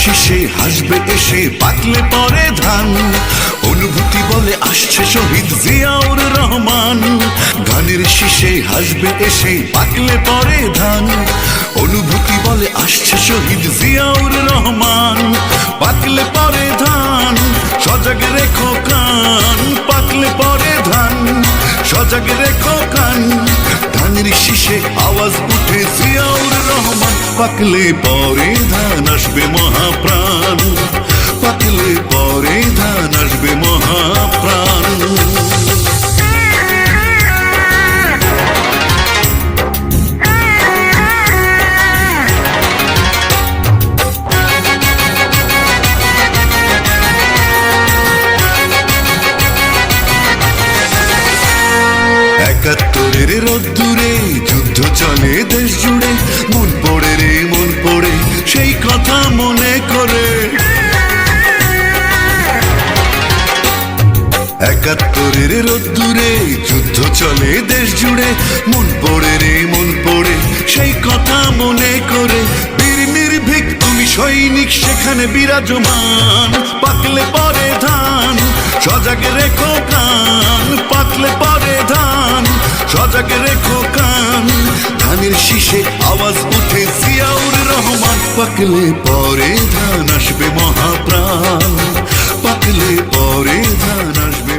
শীষে হাসবে এসে পাকলে পরে ধান। অনুভূতি বলে আসছে শহীদ জিয়াউর রহমান। গানের শীষে হাসবে এসে পাকলে পরে ধান। অনুভূতি বলে আসছে শহীদ জিয়াউর রহমান। পাকলে পরে ধান সজাগ রেখো কান। পাকলে পরে ধান সজাগ রেখো কান। ধানের শীষে আওয়াজ উঠে জিয়াউর রহমান। পাকলে পরে ধান আসবে মহাপ্রাণ। পাকলে পরে ধান আসবে মহাপ্রাণ। একাত্তরের রোদ্দুরে যুদ্ধ চলে দেশ জুড়ে। মন পড়ে রে মন পড়ে সেই কথা মনে করে। একাত্তরের রোদ্দুরে যুদ্ধ চলে দেশ জুড়ে। মন পড়ে রে মন পড়ে সেই কথা মনে করে। বীর নির্ভীক তুমি সৈনিক সেখানে বিরাজমান। পাকলে পরে ধান সজাগ রেখো কান। পাকলে পরে ধান সজাগ রেখো কান। ধানের শীষে আওয়াজ উঠে জিয়াউর রহমান। পাকলে পরে ধান আসবে মহাপ্রাণ। পাকলে পরে ধান আসবে